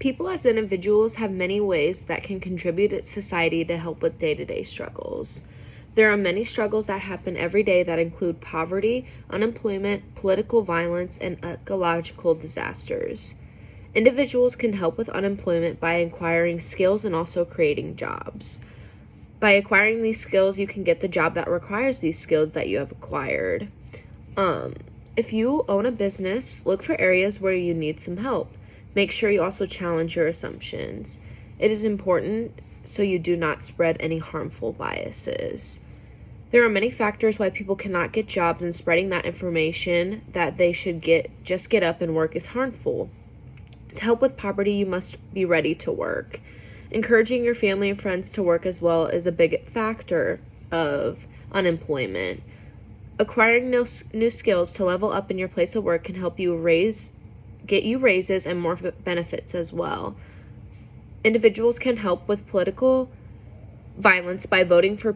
People as individuals have many ways that can contribute to society to help with day-to-day struggles. There are many struggles that happen every day that include poverty, unemployment, political violence, and ecological disasters. Individuals can help with unemployment by acquiring skills and also creating jobs. By acquiring these skills, you can get the job that requires these skills that you have acquired. If you own a business, look for areas where you need some help. Make sure you also challenge your assumptions. It is important so you do not spread any harmful biases. There are many factors why people cannot get jobs, and spreading that information that they should just get up and work is harmful. To help with poverty, you must be ready to work. Encouraging your family and friends to work as well is a big factor of unemployment. Acquiring new skills to level up in your place of work can help you get you raises and more benefits as well. Individuals can help with political violence by voting for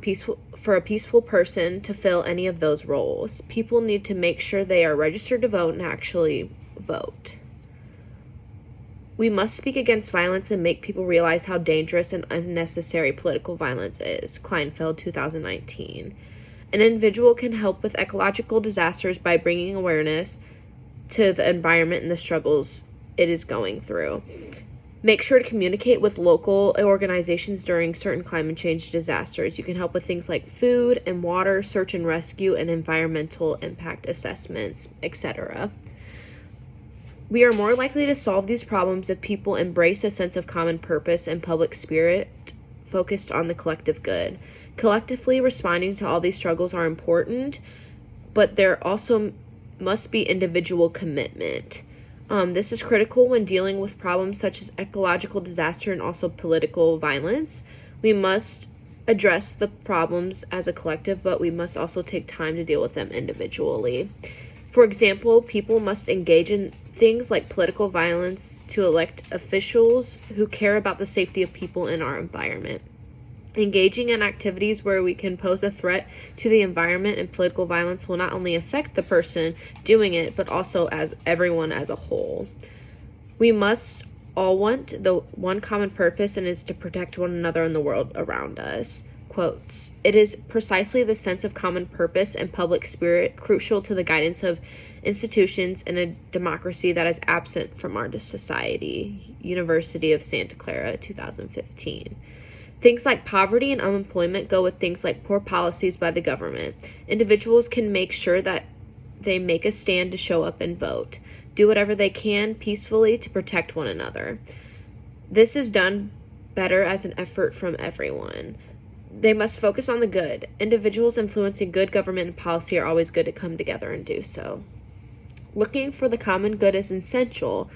a peaceful person to fill any of those roles. People need to make sure they are registered to vote and actually vote. We must speak against violence and make people realize how dangerous and unnecessary political violence is. Kleinfeld, 2019. An individual can help with ecological disasters by bringing awareness to the environment and the struggles it is going through. Make sure to communicate with local organizations during certain climate change disasters. You can help with things like food and water, search and rescue, and environmental impact assessments, etc. We are more likely to solve these problems if people embrace a sense of common purpose and public spirit focused on the collective good. Collectively responding to all these struggles are important, but there also must be individual commitment. This is critical when dealing with problems such as ecological disaster and also political violence. We must address the problems as a collective, but we must also take time to deal with them individually. For example, people must engage in things like political violence to elect officials who care about the safety of people in our environment. Engaging in activities where we can pose a threat to the environment and political violence will not only affect the person doing it, but also as everyone as a whole. We must all want the one common purpose, and is to protect one another and the world around us. Quotes, "It is precisely the sense of common purpose and public spirit crucial to the guidance of institutions in a democracy that is absent from our society." University of Santa Clara, 2015. Things like poverty and unemployment go with things like poor policies by the government. Individuals can make sure that they make a stand to show up and vote. Do whatever they can peacefully to protect one another. This is done better as an effort from everyone. They must focus on the good. Individuals influencing good government and policy are always good to come together and do so. Looking for the common good is essential.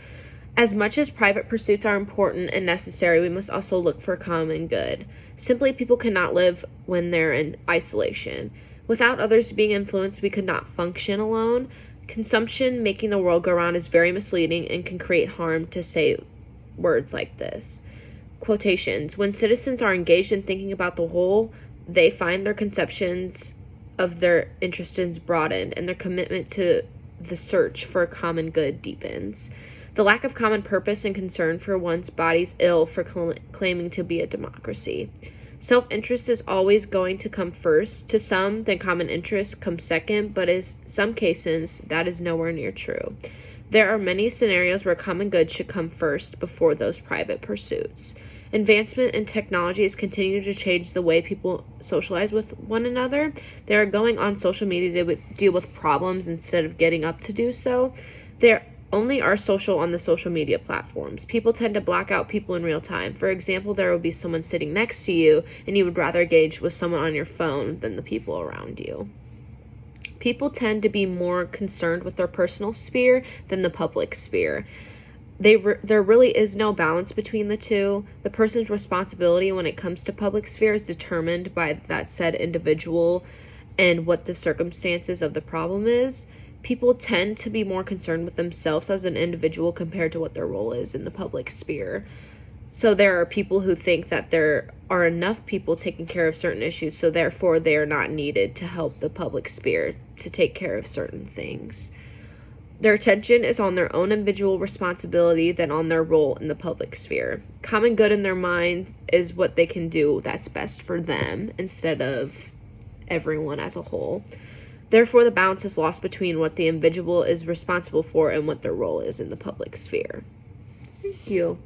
As much as private pursuits are important and necessary, we must also look for common good. Simply, people cannot live when they're in isolation. Without others being influenced, we could not function alone. Consumption, making the world go round, is very misleading and can create harm to say words like this. Quotations, "When citizens are engaged in thinking about the whole, they find their conceptions of their interests broadened, and their commitment to the search for a common good deepens. The lack of common purpose and concern for one's body's ill for claiming to be a democracy. Self-interest is always going to come first. To some, then common interest comes second, but in some cases, that is nowhere near true. There are many scenarios where common good should come first before those private pursuits. Advancement in technology is continuing to change the way people socialize with one another. They are going on social media to deal with problems instead of getting up to do so. They only are social on the social media platforms. People tend to block out people in real time. For example, there will be someone sitting next to you, and you would rather engage with someone on your phone than the people around you. People tend to be more concerned with their personal sphere than the public sphere. There really is no balance between the two. The person's responsibility when it comes to public sphere is determined by that said individual and what the circumstances of the problem is. People tend to be more concerned with themselves as an individual compared to what their role is in the public sphere. So there are people who think that there are enough people taking care of certain issues, so therefore they are not needed to help the public sphere to take care of certain things. Their attention is on their own individual responsibility than on their role in the public sphere. Common good in their minds is what they can do that's best for them instead of everyone as a whole. Therefore, the balance is lost between what the individual is responsible for and what their role is in the public sphere. Thank you.